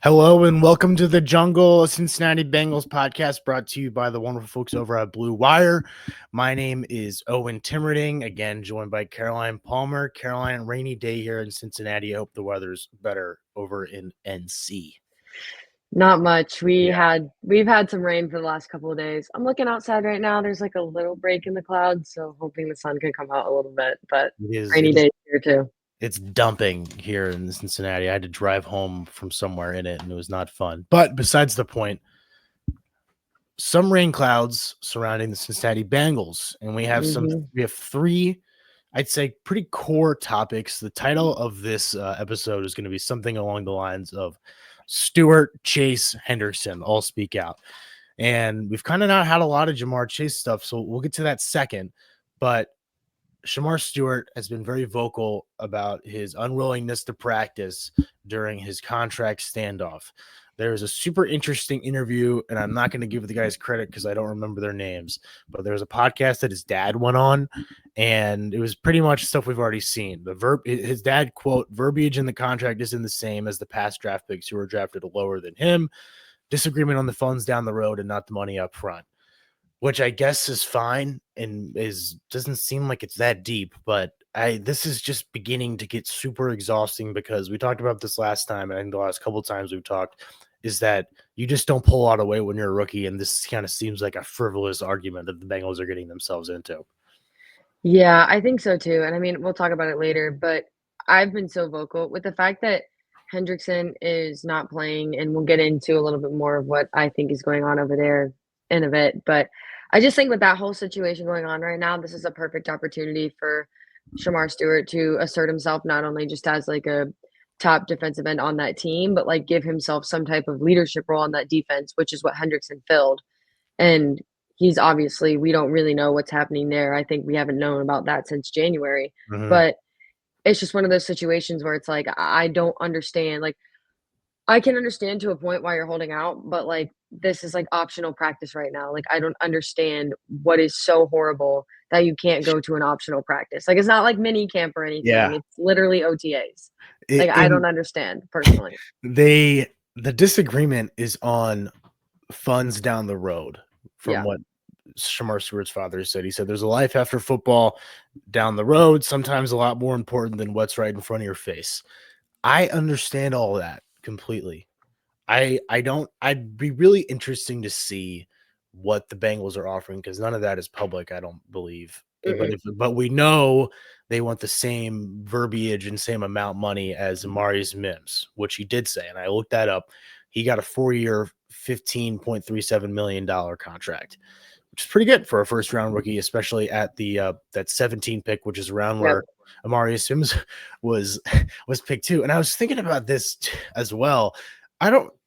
Hello and welcome to the Jungle, a Cincinnati Bengals podcast brought to you by the wonderful folks over at Blue Wire. My name is Owen Timmerding, again joined by Caroline Palmer. Caroline, rainy day here in Cincinnati. I hope the weather's better over in NC. Not much. We've had some rain for the last couple of days. I'm looking outside right now. There's like a little break in the clouds, so hoping the sun can come out a little bit. But rainy days here too. It's dumping here in Cincinnati. I had to drive home from somewhere in it, and it was not fun. But besides the point, some rain clouds surrounding the Cincinnati Bengals, and we have three, I'd say, pretty core topics. The title of this episode is going to be something along the lines of Stewart, Chase, Hendrickson all speak out. And we've kind of not had a lot of Shemar Chase stuff, so we'll get to that second. But Shemar Stewart has been very vocal about his unwillingness to practice during his contract standoff. There was a super interesting interview, and I'm not going to give the guys credit because I don't remember their names, but there was a podcast that his dad went on, and it was pretty much stuff we've already seen. His dad, quote, verbiage in the contract isn't the same as the past draft picks who were drafted lower than him. Disagreement on the funds down the road and not the money up front, which I guess is fine and doesn't seem like it's that deep, but this is just beginning to get super exhausting because we talked about this last time, and I think the last couple of times we've talked is that you just don't pull out of weight when you're a rookie, and this kind of seems like a frivolous argument that the Bengals are getting themselves into. Yeah, I think so too. And I mean, we'll talk about it later, but I've been so vocal with the fact that Hendrickson is not playing, and we'll get into a little bit more of what I think is going on over there in a bit. But I just think with that whole situation going on right now, this is a perfect opportunity for Shemar Stewart to assert himself not only just as like a top defensive end on that team, but like give himself some type of leadership role on that defense, which is what Hendrickson filled. And he's obviously, we don't really know what's happening there. I think we haven't known about that since January. But it's just one of those situations where it's like, I don't understand. Like, I can understand to a point why you're holding out, but like, this is like optional practice right now. Like, I don't understand what is so horrible that you can't go to an optional practice. Like, it's not like mini camp or anything. Yeah. It's literally OTAs. I don't understand personally. The disagreement is on funds down the road from what Shemar Stewart's father said. He said there's a life after football down the road, sometimes a lot more important than what's right in front of your face. I understand all that completely. I'd be really interesting to see what the Bengals are offering because none of that is public, I don't believe. But we know they want the same verbiage and same amount money as Amarius Mims, which he did say, and I looked that up. He got a 4-year, $15.37 million contract, which is pretty good for a first-round rookie, especially at the that 17 pick, which is around where Amarius Mims was picked too. And I was thinking about this as well.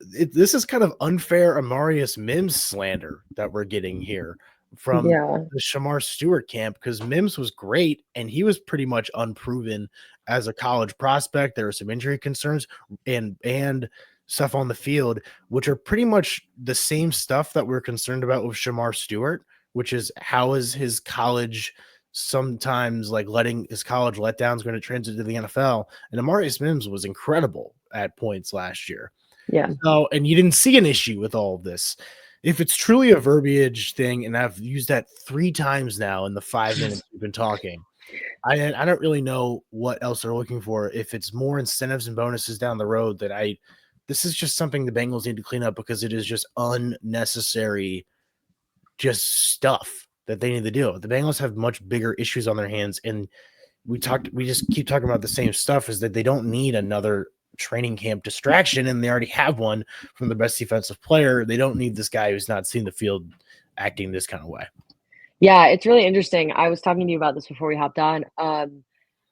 This is kind of unfair Amarius Mims slander that we're getting here from the Shemar Stewart camp because Mims was great and he was pretty much unproven as a college prospect. There were some injury concerns and stuff on the field, which are pretty much the same stuff that we're concerned about with Shemar Stewart, which is how is his college sometimes like letting his college letdowns going to transit to the NFL. And Amarius Mims was incredible at points last year. Yeah. So, and you didn't see an issue with all of this. If it's truly a verbiage thing, and I've used that 3 times now in the 5 minutes we've been talking, I don't really know what else they're looking for. If it's more incentives and bonuses down the road, this is just something the Bengals need to clean up because it is just unnecessary, just stuff that they need to do. The Bengals have much bigger issues on their hands, and we just keep talking about the same stuff. Is that they don't need another training camp distraction, and they already have one from the best defensive player. They don't need this guy who's not seen the field acting this kind of way. Yeah, it's really interesting. I was talking to you about this before we hopped on.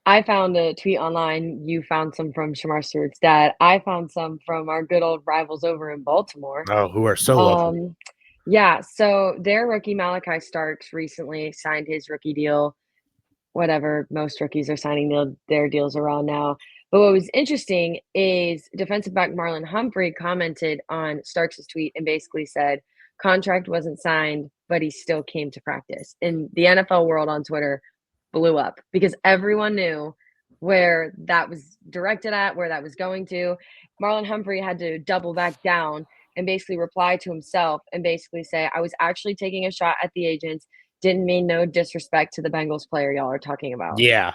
I found a tweet online. You found some from Shemar Stewart's dad. I found some from our good old rivals over in Baltimore. Oh, who are so lovely. Yeah, so their rookie Malachi Starks recently signed his rookie deal. Whatever, most rookies are signing their deals around now. But what was interesting is defensive back Marlon Humphrey commented on Starks' tweet and basically said, contract wasn't signed, but he still came to practice. And the NFL world on Twitter blew up because everyone knew where that was directed at, where that was going to. Marlon Humphrey had to double back down and basically reply to himself and basically say, I was actually taking a shot at the agents. Didn't mean no disrespect to the Bengals player y'all are talking about. Yeah.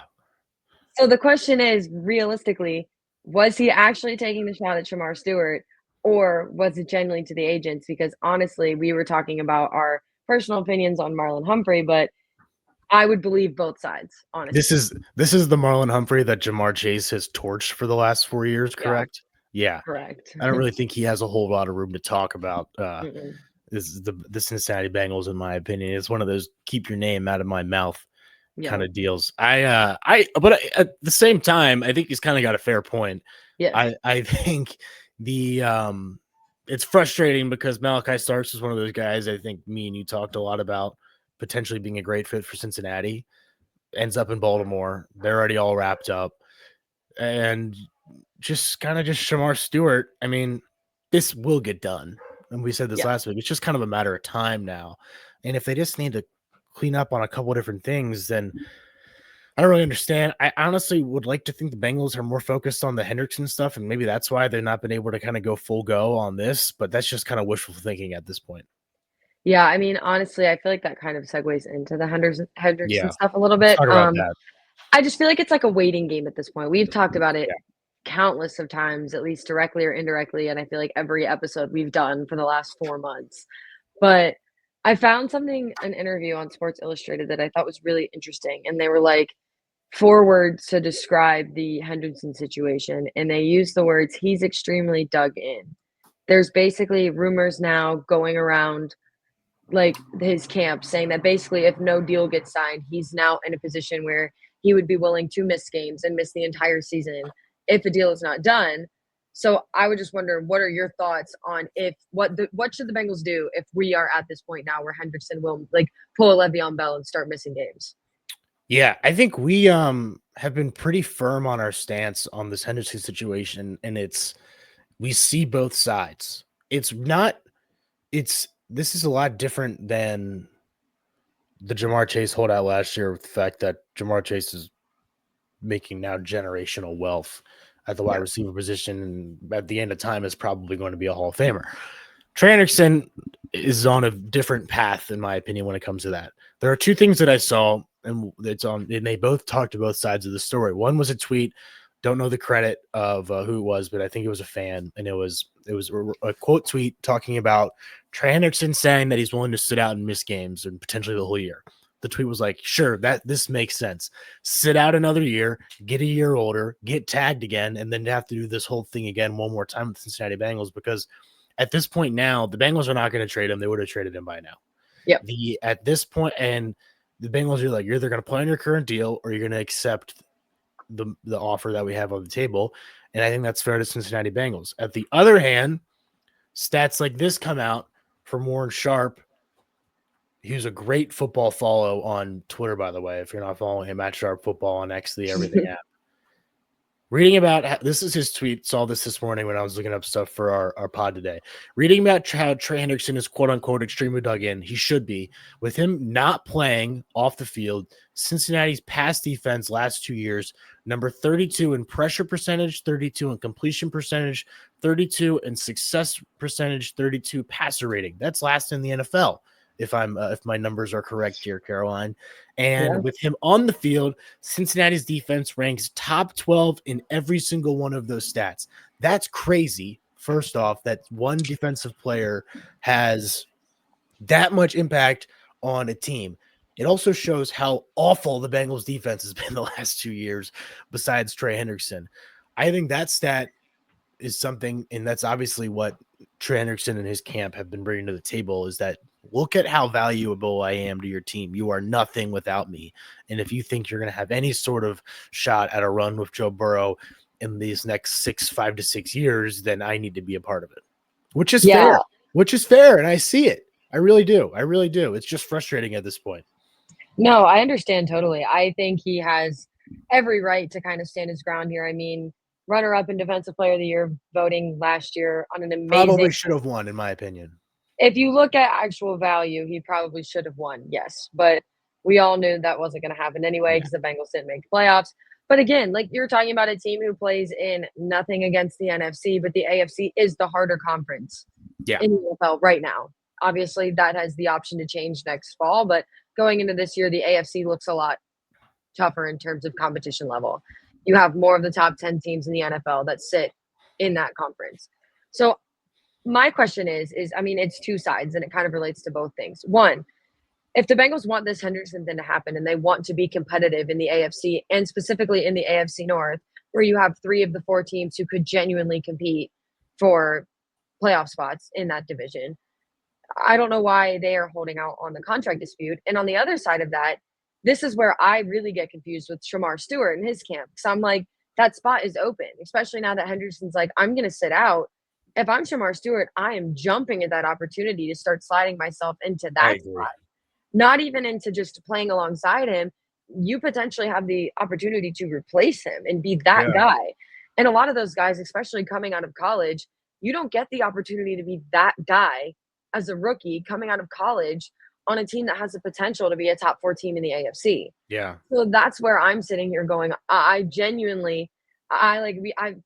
So the question is, realistically, was he actually taking the shot at Shemar Stewart, or was it genuinely to the agents? Because honestly, we were talking about our personal opinions on Marlon Humphrey, but I would believe both sides, This honestly. is this is the Marlon Humphrey that Jamar Chase has torched for the last 4 years, Yeah, correct? Yeah. correct. I don't really think he has a whole lot of room to talk about, Mm-mm. is the Cincinnati Bengals, in my opinion. It's one of those keep your name out of my mouth kind Yeah. of deals. But at the same time, I think he's kind of got a fair point. Yes. I think the it's frustrating because Malachi Starks is one of those guys I think me and you talked a lot about potentially being a great fit for Cincinnati. Ends up in Baltimore. They're already all wrapped up. And just Shemar Stewart. I mean, this will get done. And we said this Yeah. last week. It's just kind of a matter of time now. And if they just need to clean up on a couple of different things, then I don't really understand. I honestly would like to think the Bengals are more focused on the Hendrickson stuff, and maybe that's why they've not been able to kind of go full go on this. But that's just kind of wishful thinking at this point. Yeah, I mean, honestly, I feel like that kind of segues into the Hendrickson Yeah, stuff a little let's bit. talk about that. I just feel like it's like a waiting game at this point. We've talked about it Yeah, countless of times, at least directly or indirectly, and I feel like every episode we've done for the last 4 months. But I found something an interview on Sports Illustrated that I thought was really interesting, and they were like 4 words to describe the Hendrickson situation, and they used the words, "He's extremely dug in." There's basically rumors now going around like his camp saying that basically if no deal gets signed, he's now in a position where he would be willing to miss games and miss the entire season if a deal is not done. So I would just wonder, what are your thoughts on if what should the Bengals do if we are at this point now where Hendrickson will like pull a Le'Veon Bell and start missing games? yeah. I think we have been pretty firm on our stance on this Henderson situation, and we see both sides. It's not. It's this is a lot different than the Jamar Chase holdout last year, with the fact that Jamar Chase is making now generational wealth at the wide Yeah. receiver position, and at the end of time is probably going to be a Hall of Famer. Trey Hendrickson is on a different path, in my opinion, when it comes to that. There are two things that I saw, and they both talked to both sides of the story. One was a tweet, don't know the credit of who it was, but I think it was a fan, and it was a quote tweet talking about Trey Hendrickson saying that he's willing to sit out and miss games and potentially the whole year. The tweet was like, sure, this makes sense. Sit out another year, get a year older, get tagged again, and then have to do this whole thing again one more time with the Cincinnati Bengals, because at this point now, the Bengals are not going to trade him. They would have traded him by now. Yep. At this point, and the Bengals are like, you're either going to play on your current deal or you're going to accept the offer that we have on the table. And I think that's fair to Cincinnati Bengals. At the other hand, stats like this come out from Warren Sharp. He's a great football follow on Twitter, by the way. If you're not following him, at Sharp Football on X, the everything app. Reading about this is his tweet. Saw this morning when I was looking up stuff for our pod today. Reading about how Trey Hendrickson is quote unquote extremely dug in. He should be. With him not playing off the field, Cincinnati's pass defense last 2 years, number 32 in pressure percentage, 32 in completion percentage, 32 in success percentage, 32 passer rating. That's last in the NFL. If my numbers are correct here, Caroline. Yeah. And with him on the field, Cincinnati's defense ranks top 12 in every single one of those stats. That's crazy. First off, that one defensive player has that much impact on a team. It also shows how awful the Bengals defense has been the last 2 years, besides Trey Hendrickson. I think that stat is something, and that's obviously what Trey Hendrickson and his camp have been bringing to the table, is that look at how valuable I am to your team. You are nothing without me. And if you think you're going to have any sort of shot at a run with Joe Burrow in these next 5 to 6 years, then I need to be a part of it, which is Yeah. fair. And I see it. I really do. It's just frustrating at this point. No, I understand totally. I think he has every right to kind of stand his ground here. I mean, runner up in defensive player of the year voting last year on an amazing. Probably should have won, in my opinion. If you look at actual value, he probably should have won, yes. But we all knew that wasn't going to happen anyway Yeah. because the Bengals didn't make the playoffs. But again, like you're talking about a team who plays in nothing against the NFC, but the AFC is the harder conference Yeah, in the NFL right now. Obviously, that has the option to change next fall, but going into this year, the AFC looks a lot tougher in terms of competition level. You have more of the top 10 teams in the NFL that sit in that conference. So my question is I mean, it's two sides and it kind of relates to both things. One, if the Bengals want this Hendrickson thing to happen and they want to be competitive in the AFC and specifically in the AFC North, where you have three of the four teams who could genuinely compete for playoff spots in that division, I don't know why they are holding out on the contract dispute. And on the other side of that, this is where I really get confused with Shemar Stewart and his camp. So I'm like, that spot is open, especially now that Henderson's like, I'm going to sit out. If I'm Shemar Stewart, I am jumping at that opportunity to start sliding myself into I that agree. spot, not even into just playing alongside him. You potentially have the opportunity to replace him and be that Yeah, guy. And a lot of those guys, especially coming out of college, you don't get the opportunity to be that guy as a rookie coming out of college on a team that has the potential to be a top four team in the AFC. yeah. So that's where I'm sitting here going, I genuinely, I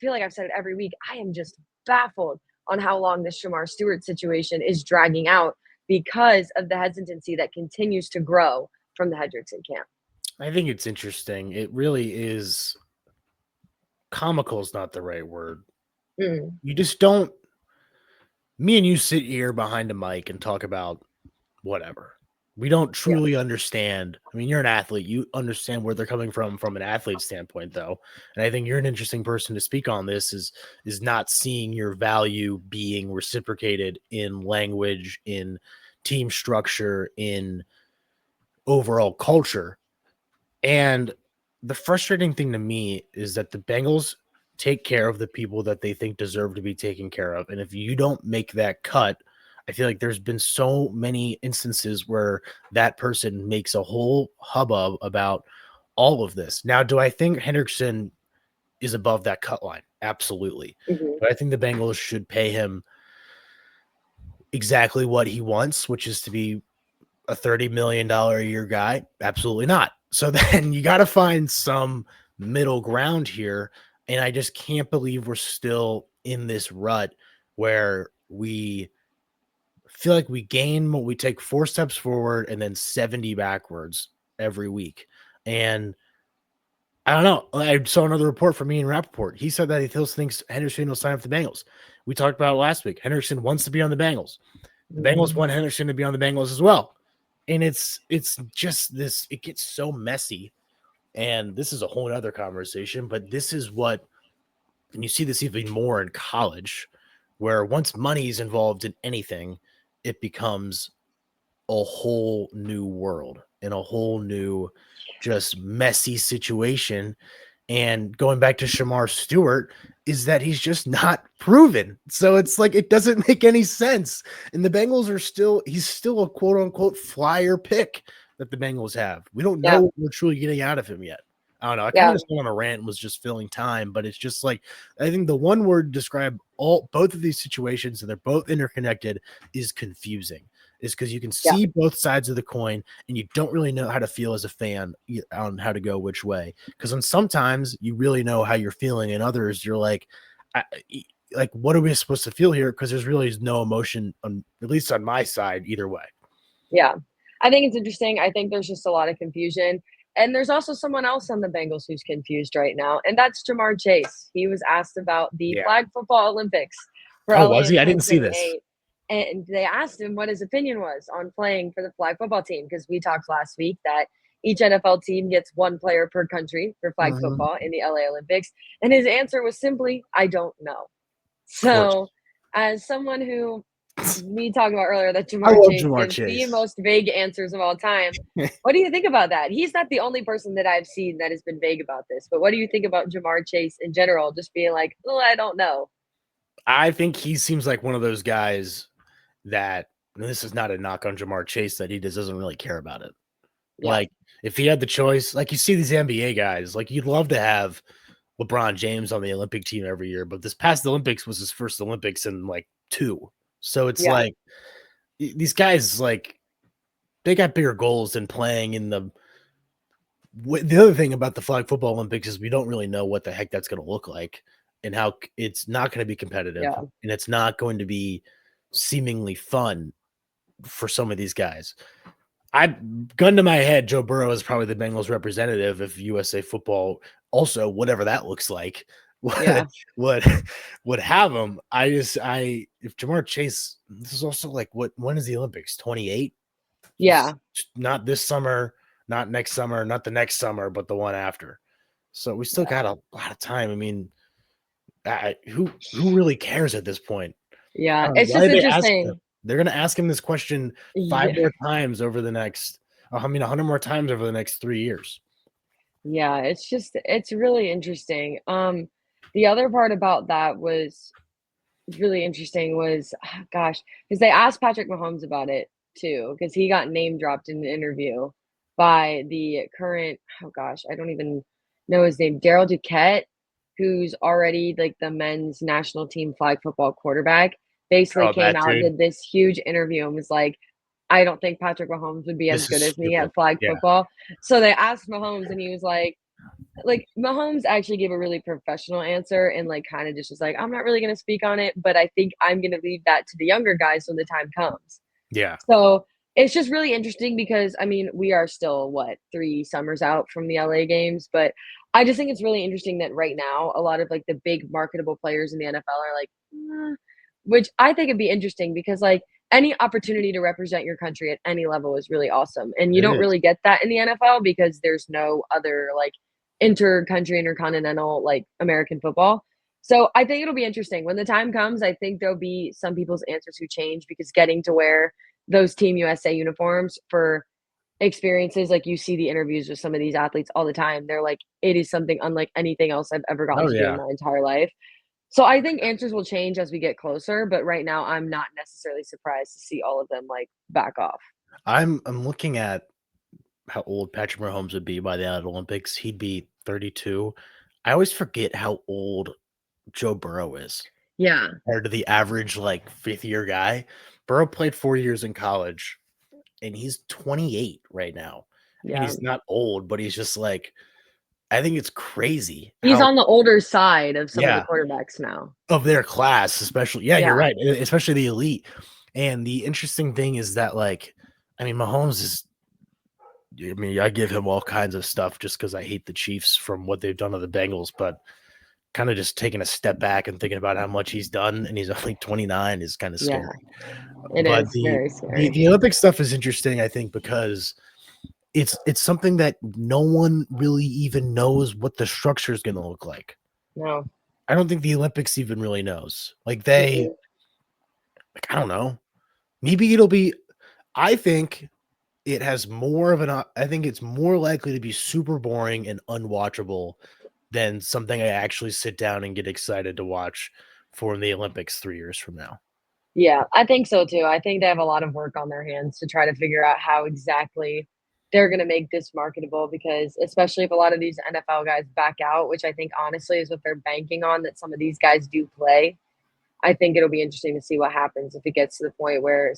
feel like I've said it every week. I am just baffled on how long this Shemar Stewart situation is dragging out because of the hesitancy that continues to grow from the Hendrickson camp. I think it's interesting. It really is. Comical is not the right word. Mm, You just don't. Me and you sit here behind a mic and talk about whatever. We don't yeah, truly understand. I mean, you're an athlete. You understand where they're coming from an athlete standpoint, though. And I think you're an interesting person to speak on this. Is not seeing your value being reciprocated in language, in team structure, in overall culture. And the frustrating thing to me is that the Bengals take care of the people that they think deserve to be taken care of. And if you don't make that cut, I feel like there's been so many instances where that person makes a whole hubbub about all of this. Now, do I think Hendrickson is above that cut line? Absolutely. hmm, But I think the Bengals should pay him exactly what he wants, which is to be a $30 million a year guy? Absolutely not. So then you got to find some middle ground here. And I just can't believe we're still in this rut where we feel like we take 4 steps forward and then 70 backwards every week. And I don't know. I saw another report from Ian Rappaport. He said that he still thinks Henderson will sign up the Bengals. We talked about it last week. Henderson wants to be on the Bengals. The Bengals hmm, want Henderson to be on the Bengals as well. And it's just this, it gets so messy. And this is a whole other conversation, but this is what, and you see this even more in college, where once money is involved in anything, it becomes a whole new world and a whole new, just messy situation. And going back to Shemar Stewart, is that he's just not proven. So it's like it doesn't make any sense. And the Bengals are still, he's still a quote unquote flyer pick that the Bengals have. We don't know yeah, what we're truly getting out of him yet. I don't know. I kind yeah, of just went on a rant and was just filling time, but it's just like I think the one word to describe both of these situations, and they're both interconnected, is confusing. Is because you can yeah, see both sides of the coin and you don't really know how to feel as a fan on how to go which way. Because on sometimes you really know how you're feeling, and others you're like, like what are we supposed to feel here? Because there's really no emotion, at least on my side, either way. yeah. I think it's interesting. I think there's just a lot of confusion. And there's also someone else on the Bengals who's confused right now, and that's Jamar Chase. He was asked about the Yeah. flag football Olympics for Oh, LA was in he? I didn't see this. 2028. And they asked him what his opinion was on playing for the flag football team because we talked last week that each NFL team gets one player per country for flag Mhm. football in the LA Olympics. And his answer was simply, I don't know. Of course. So, as someone who we talked about earlier that I Jamar love Chase Jamar gives the Chase. most vague answers of all time. What do you think about that? He's not the only person that I've seen that has been vague about this, but what do you think about Jamar Chase in general? Just being like, oh, I don't know. I think he seems like one of those guys that, and this is not a knock on Jamar Chase, that he just doesn't really care about it. Yeah, Like, if he had the choice, like you see these NBA guys, like you'd love to have LeBron James on the Olympic team every year, but this past Olympics was his first Olympics in like 2. So it's yeah, like these guys, like, they got bigger goals than playing in the the other thing about the flag football Olympics is we don't really know what the heck that's going to look like and how it's not going to be competitive Yeah. and it's not going to be seemingly fun for some of these guys. Gun to my head, Joe Burrow is probably the Bengals representative if USA football also, whatever that looks like, Yeah. would have him. If Jamar Chase, this is also like when is the Olympics? 28? Yeah. Not this summer, not next summer, not the next summer, but the one after. So we still got a lot of time. I mean, who really cares at this point? Yeah. Why It's just are they asking him? interesting. They're going to ask him this question 5 Yeah. more times over the next, 100 more times over the next 3 years. Yeah, it's really interesting. The other part about that was really interesting was, gosh, because they asked Patrick Mahomes about it too, because he got name dropped in an interview by the current, oh gosh, I don't even know his name, Daryl Duquette, who's already like the men's national team flag football quarterback, basically Oh, came that out and dude. did this huge interview and was like, I don't think Patrick Mahomes would be as This is good as me stupid. at flag Yeah. football. So they asked Mahomes and he was like Mahomes actually gave a really professional answer and like kind of just was like, I'm not really going to speak on it, but I think I'm going to leave that to the younger guys when the time comes. Yeah. So it's just really interesting because I mean, we are still what 3 summers out from the LA games, but I just think it's really interesting that right now a lot of like the big marketable players in the NFL are like, which I think would be interesting because like any opportunity to represent your country at any level is really awesome. And you It don't is. really get that in the NFL because there's no other like inter-country, intercontinental, like American football. So I think it'll be interesting. When the time comes, I think there'll be some people's answers who change because getting to wear those Team USA uniforms for experiences, like you see the interviews with some of these athletes all the time. They're like, it is something unlike anything else I've ever gotten Oh, to do in yeah. my entire life. So I think answers will change as we get closer, but right now I'm not necessarily surprised to see all of them like back off. I'm looking at how old Patrick Mahomes would be by the Olympics. He'd be 32. I always forget how old Joe Burrow is Yeah. compared to the average like fifth year guy. Burrow played 4 years in college and he's 28 right now. I mean, Yeah. he's not old, but he's just like, I think it's crazy He's how, on the older side of some of the yeah, quarterbacks now. of their class, especially. Yeah, you're Yeah. right. Especially the elite. And the interesting thing is that, like, I mean, Mahomes is, I mean, I give him all kinds of stuff just because I hate the Chiefs from what they've done to the Bengals, but kind of just taking a step back and thinking about how much he's done and he's only 29 is kind of Yeah. scary. It But is very scary. the Olympic stuff is interesting, I think, because it's something that no one really even knows what the structure is going to look like. No. I don't think the Olympics even really knows. Like Mm-mm. I don't know. Maybe it'll be. I think it has more of an. I think it's more likely to be super boring and unwatchable than something I actually sit down and get excited to watch for the Olympics 3 years from now. Yeah, I think so too. I think they have a lot of work on their hands to try to figure out how exactly they're going to make this marketable because especially if a lot of these NFL guys back out, which I think honestly is what they're banking on that some of these guys do play. I think it'll be interesting to see what happens if it gets to the point where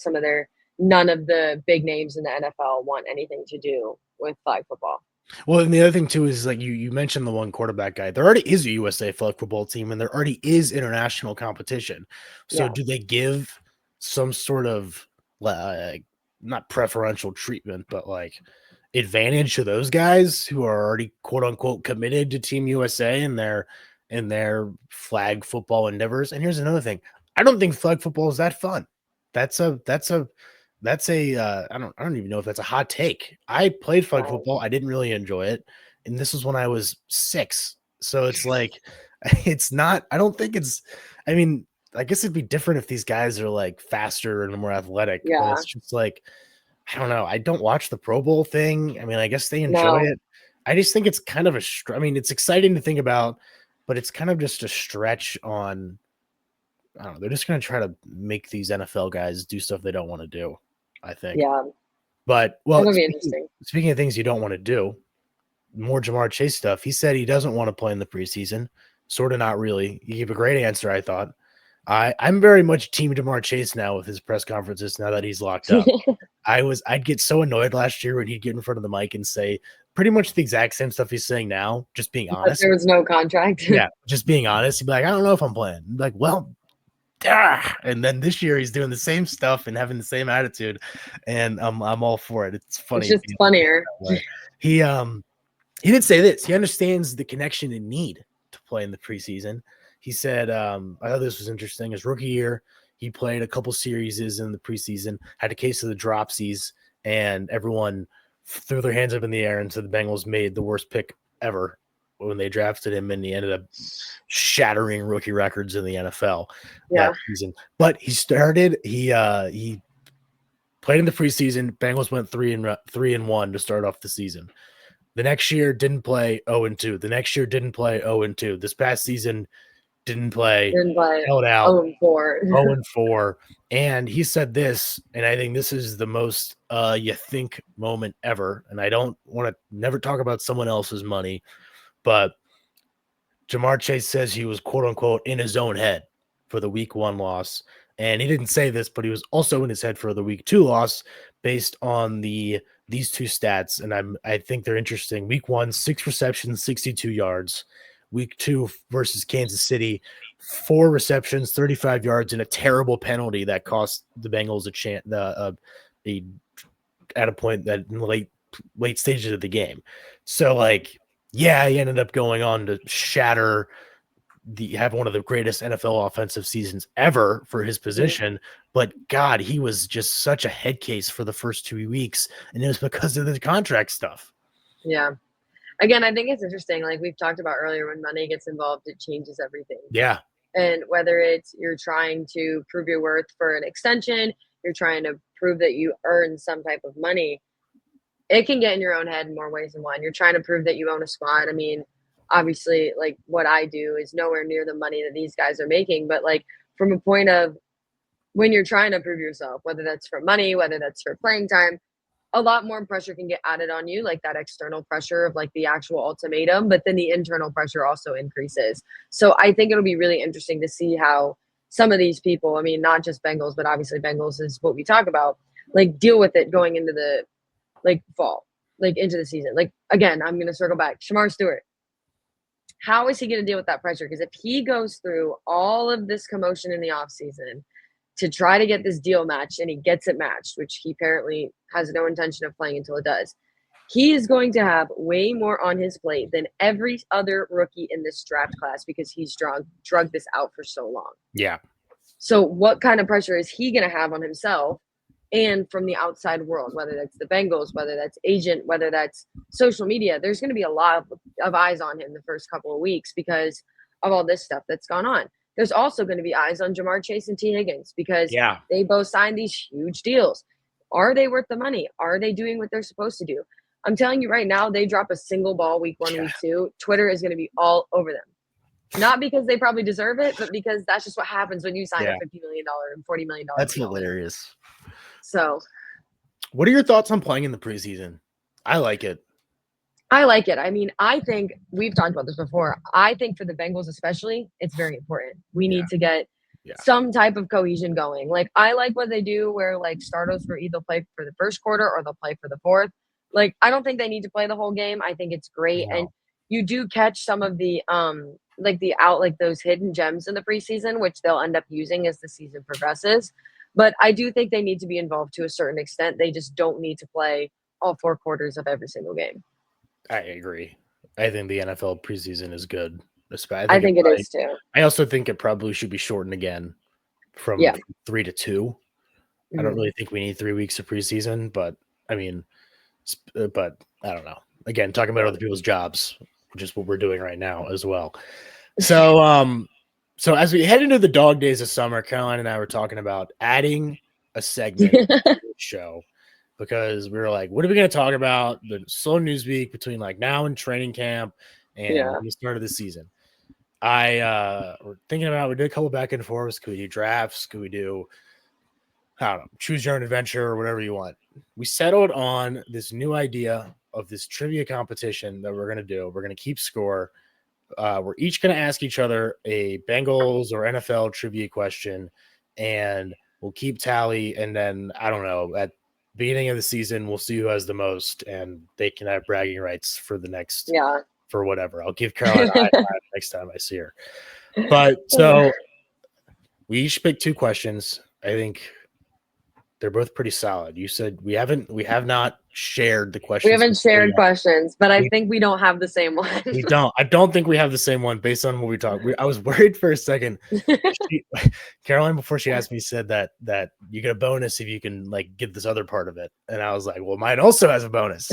none of the big names in the NFL want anything to do with flag football. Well, and the other thing too is like you mentioned the one quarterback guy. There already is a USA flag football team, and there already is international competition. So, Yeah. do they give some sort of like not preferential treatment, but like advantage to those guys who are already quote unquote committed to Team USA and their flag football endeavors? And here's another thing: I don't think flag football is that fun. That's a I don't even know if that's a hot take. I played flag Right. football. I didn't really enjoy it, and this was when I was 6. So it's like it's not. I don't think it's. I mean, I guess it'd be different if these guys are like faster and more athletic, but Yeah. it's just like I don't know. I don't watch the Pro Bowl thing. I mean, I guess they enjoy No. it. I just think it's kind of I mean, it's exciting to think about, but it's kind of just a stretch on. I don't know. They're just going to try to make these NFL guys do stuff they don't want to do. I think. Yeah. But well, It'll be interesting. speaking of things you don't want to do, more Jamar Chase stuff. He said he doesn't want to play in the preseason. Sort of, not really. He gave a great answer, I thought. I'm very much team Jamar Chase now with his press conferences now that he's locked up. I'd get so annoyed last year when he'd get in front of the mic and say pretty much the exact same stuff he's saying now, just being But honest. there was no contract. Yeah, just being honest. He'd be like, I don't know if I'm playing. Like, well, and then this year he's doing the same stuff and having the same attitude, and I'm all for it. It's funny. It's just funnier. He did say this. He understands the connection and need to play in the preseason. He said, I thought this was interesting. His rookie year, he played a couple series in the preseason, had a case of the dropsies, and everyone threw their hands up in the air and said the Bengals made the worst pick ever when they drafted him, and he ended up shattering rookie records in the NFL that season. But he played in the preseason. Bengals went 3-1 to start off the season. The next year didn't play 0-2. The next year didn't play 0-2. This past season didn't play held out 0-4. 0-4. And he said this, and I think this is the most you think moment ever. And I don't want to never talk about someone else's money, but Ja'Marr Chase says he was quote unquote in his own head for the week 1 loss. And he didn't say this, but he was also in his head for the week 2 loss based on these two stats. And I think they're interesting. Week 1, 6 receptions, 62 yards. Week 2 versus Kansas City, 4 receptions, 35 yards, and a terrible penalty that cost the Bengals a chance at a point that in the late stages of the game. So like, yeah, he ended up going on to have one of the greatest NFL offensive seasons ever for his position. But God, he was just such a head case for the first 2 weeks. And it was because of the contract stuff. Yeah. Again, I think it's interesting. Like we've talked about earlier, when money gets involved, it changes everything. Yeah. And whether it's you're trying to prove your worth for an extension, you're trying to prove that you earn some type of money, it can get in your own head in more ways than one. You're trying to prove that you own a spot. I mean, obviously, like what I do is nowhere near the money that these guys are making. But like from a point of when you're trying to prove yourself, whether that's for money, whether that's for playing time, a lot more pressure can get added on you, like that external pressure of like the actual ultimatum, but then the internal pressure also increases. So I think it'll be really interesting to see how some of these people, I mean, not just Bengals, but obviously Bengals is what we talk about, like deal with it going into the like fall, like into the season. Like again, I'm going to circle back. Shemar Stewart, how is he going to deal with that pressure? Because if he goes through all of this commotion in the offseason to try to get this deal matched and he gets it matched, which he apparently has no intention of playing until it does, he is going to have way more on his plate than every other rookie in this draft class because he's drugged this out for so long. Yeah. So what kind of pressure is he going to have on himself and from the outside world, whether that's the Bengals, whether that's agent, whether that's social media? There's going to be a lot of eyes on him the first couple of weeks because of all this stuff that's gone on. There's also going to be eyes on Ja'Marr Chase and T. Higgins because they both signed these huge deals. Are they worth the money? Are they doing what they're supposed to do? I'm telling you right now, they drop a single ball week 1, week 2, Twitter is going to be all over them. Not because they probably deserve it, but because that's just what happens when you sign a $50 million and $40 million. That's hilarious. So what are your thoughts on playing in the preseason? I like it. I mean, I think we've talked about this before. I think for the Bengals especially, it's very important. We need to get some type of cohesion going. Like, I like what they do where, like, starters will either play for the first quarter or they'll play for the fourth. Like, I don't think they need to play the whole game. I think it's great. No. And you do catch some of the, those hidden gems in the preseason, which they'll end up using as the season progresses. But I do think they need to be involved to a certain extent. They just don't need to play all 4 quarters of every single game. I agree. I think the NFL preseason is good. I think it is too. I also think it probably should be shortened again from 3 to 2. Mm-hmm. I don't really think we need 3 weeks of preseason, but I mean, but I don't know. Again, talking about other people's jobs, which is what we're doing right now as well. So, so as we head into the dog days of summer, Caroline and I were talking about adding a segment to the show. Because we were like, what are we going to talk about the slow news week between like now and training camp and the start of the season? We're thinking about, we did a couple back and forths. Could we do drafts? Could we do, I don't know, choose your own adventure or whatever you want? We settled on this new idea of this trivia competition that we're going to do. We're going to keep score. We're each going to ask each other a Bengals or NFL trivia question, and we'll keep tally. And then, I don't know, at beginning of the season, we'll see who has the most, and they can have bragging rights for the next for whatever. I'll give Caroline a high five next time I see her. But so we each picked 2 questions. I think they're both pretty solid. You said we have not shared the questions. We haven't shared questions, but I think we don't have the same one. We don't. I don't think we have the same one based on what we talked. I was worried for a second. Caroline, before she asked me, said that you get a bonus if you can like get this other part of it, and I was like, well, mine also has a bonus.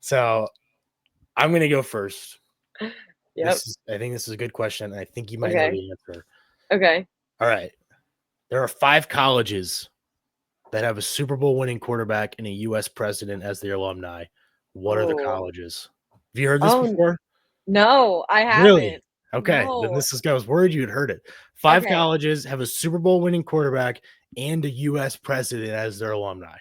So I'm gonna go first. Yep. I think this is a good question. I think you might know the answer. Okay. All right. There are 5 colleges that have a Super Bowl winning quarterback and a U.S. president as their alumni. What are the colleges? Have you heard this before? No, I haven't. Really? Okay. No. Then I was worried you had heard it. 5 colleges have a Super Bowl winning quarterback and a U.S. president as their alumni.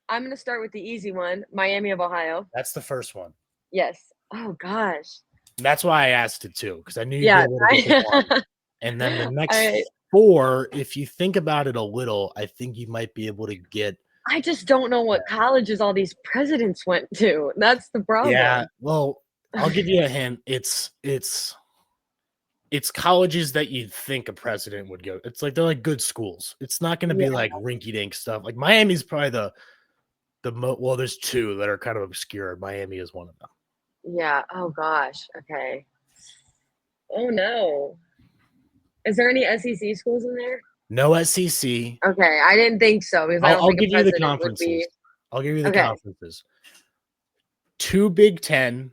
I'm going to start with the easy one, Miami of Ohio. That's the first one. Yes. Oh, gosh. That's why I asked it, too, because I knew you'd be able to get this one. And then the next 4, if you think about it a little, I think you might be able to get. I just don't know what colleges all these presidents went to. That's the problem. Yeah, well, I'll give you a hint. It's colleges that you'd think a president would go. It's like they're like good schools. It's not going to be like rinky-dink stuff. Like Miami's probably well, there's 2 that are kind of obscure. Miami is one of them. Yeah. Oh gosh. Okay. Oh no. Is there any SEC schools in there? No SEC. Okay, I didn't think so because I'll give you the conferences. I'll give you the conferences. 2 Big Ten.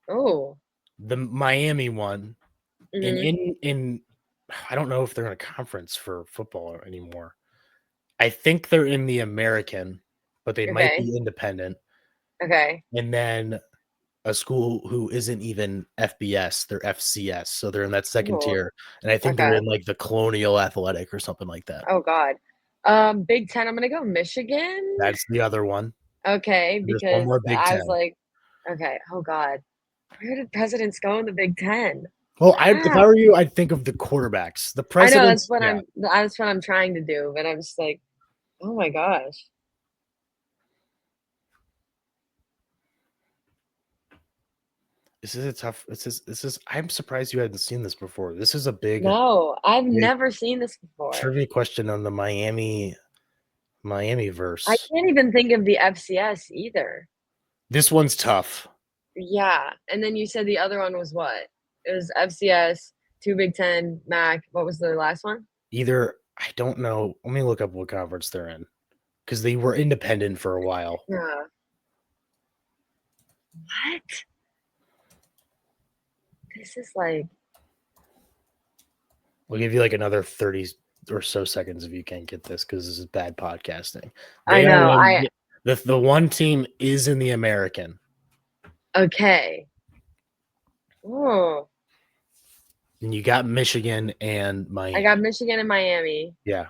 Oh. The Miami one. And in I don't know if they're in a conference for football anymore. I think they're in the American, but they might be independent. Okay. And then a school who isn't even FBS, they're FCS, so they're in that second tier, and I think they're in like the Colonial Athletic or something like that. Oh God, Big Ten. I'm gonna go Michigan. That's the other one. Okay, because one more Big Ten. I was like, okay, oh God, where did presidents go in the Big Ten? Well, if I were you, I'd think of the quarterbacks. The presidents. I know that's what I'm trying to do, but I'm just like, oh my gosh. This is a tough. This is. I'm surprised you hadn't seen this before. This is a big. No, I've never seen this before. Trivia question on the Miami verse. I can't even think of the FCS either. This one's tough. Yeah, and then you said the other one was what? It was FCS, 2 Big Ten, MAC. What was the last one? I don't know. Let me look up what conference they're in, because they were independent for a while. Yeah. What? This is like. We'll give you like another 30 or so seconds if you can't get this, because this is bad podcasting. I know. The one team is in the American. Okay. Oh. And you got Michigan and Miami. I got Michigan and Miami. Yeah.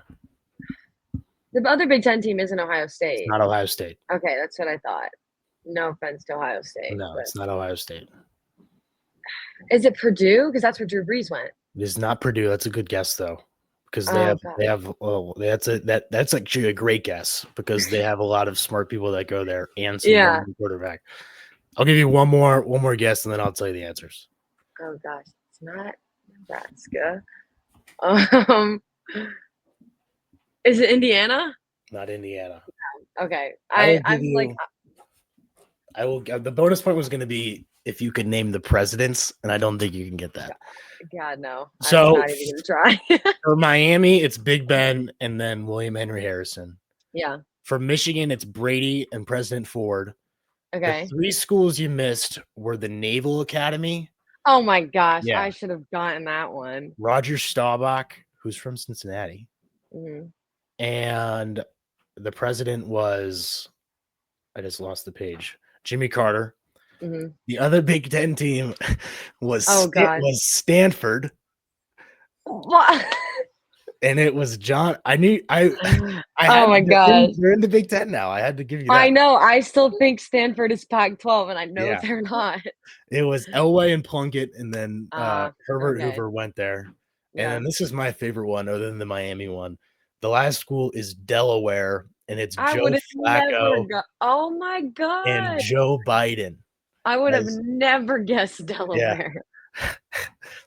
The other Big Ten team isn't Ohio State. It's not Ohio State. Okay, that's what I thought. No offense to Ohio State. No, it's not Ohio State. Is it Purdue? Because that's where Drew Brees went. It is not Purdue. That's a good guess though, because that's actually a great guess, because they have a lot of smart people that go there and some quarterback. I'll give you one more guess, and then I'll tell you the answers. Oh gosh, it's not Nebraska. Is it Indiana? Not Indiana. Okay, I will. The bonus point was going to be if you could name the presidents, and I don't think you can get that. God, no. So I'm not even gonna try. For Miami, it's Big Ben and then William Henry Harrison. Yeah. For Michigan, it's Brady and President Ford. Okay. The 3 schools you missed were the Naval Academy. Oh my gosh, I should have gotten that one. Roger Staubach, who's from Cincinnati. Mm-hmm. And the president was, I just lost the page, Jimmy Carter. Mm-hmm. The other Big Ten team was Stanford. What? And it was John. I oh my God. They're in the Big Ten now. I had to give you that. I know. I still think Stanford is Pac-12, and I know they're not. It was Elway and Plunkett, and then Herbert Hoover went there. And then this is my favorite one, other than the Miami one. The last school is Delaware, and it's I Joe would have never Flacco got. Oh my and god! Joe Biden. I would have never guessed Yeah. Delaware.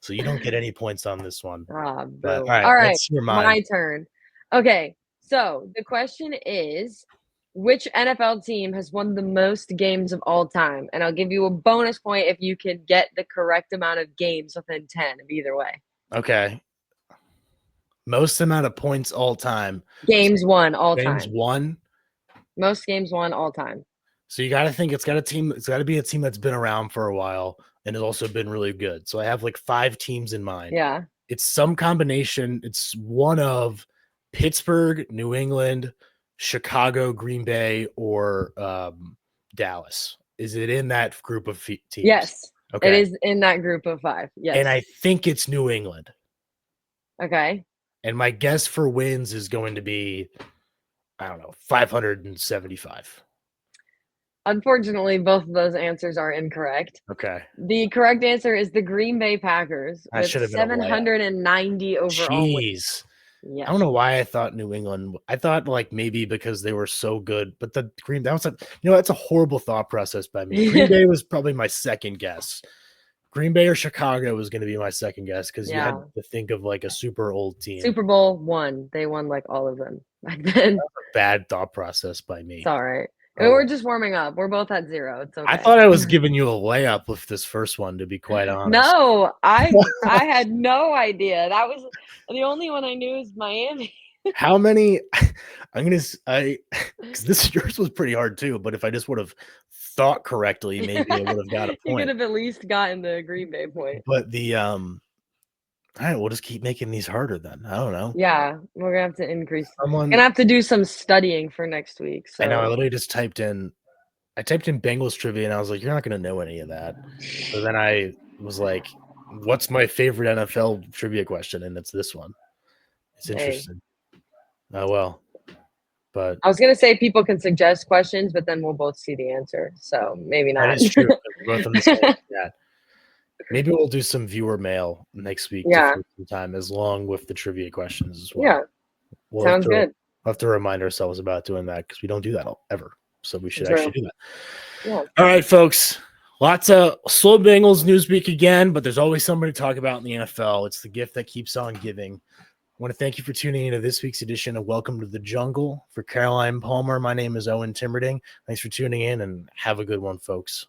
So you don't get any points on this one. Ah, But boo. all right, All right, let's hear mine. my turn. Okay, so the question is, which NFL team has won the most games of all time? And I'll give you a bonus point if you can get the correct amount of games within 10 of either way. Okay. Most amount of points all time. Games won all Games time. won. Most games won all time. So you got to think it's got to be a team that's been around for a while and has also been really good. So I have like 5 teams in mind. Yeah. It's some combination. It's one of Pittsburgh, New England, Chicago, Green Bay, or Dallas. Is it in that group of teams? Yes. Okay. It is in that group of 5. Yes. And I think it's New England. Okay. And my guess for wins is going to be, I don't know, 575. Unfortunately, both of those answers are incorrect. Okay. The correct answer is the Green Bay Packers That should with have been a layup. 790 overall wins. Jeez. Yes. I don't know why I thought New England. I thought like maybe because they were so good, but that was that's a horrible thought process by me. Green Bay was probably my second guess. Green Bay or Chicago was going to be my second guess because you had to think of like a super old team. Super Bowl won. They won like all of them back then. That's a bad thought process by me. It's all right. We're just warming up. We're both at 0. It's okay. I thought I was giving you a layup with this first one, to be quite honest. No, I had no idea. That was the only one I knew is Miami. How many? Because yours was pretty hard too. But if I just would have thought correctly, maybe I would have got a point. You could have at least gotten the Green Bay point. But all right, we'll just keep making these harder then. I don't know. Yeah, we're gonna have to increase. We're gonna have to do some studying for next week. So I know. I literally just typed in Bengals trivia, and I was like, "You're not gonna know any of that." So then I was like, "What's my favorite NFL trivia question?" And it's this one. It's interesting. Oh well, but I was gonna say people can suggest questions, but then we'll both see the answer. So maybe not. That is true. We're both on the same chat. Maybe we'll do some viewer mail next week. Yeah. Some time as long with the trivia questions as well. Yeah. Sounds good. We'll have to remind ourselves about doing that because we don't do that ever. So we should actually do that. Yeah. All right, folks. Lots of slow Bengals news week again, but there's always somebody to talk about in the NFL. It's the gift that keeps on giving. I want to thank you for tuning into this week's edition of Welcome to the Jungle. For Caroline Palmer, my name is Owen Timberding. Thanks for tuning in and have a good one, folks.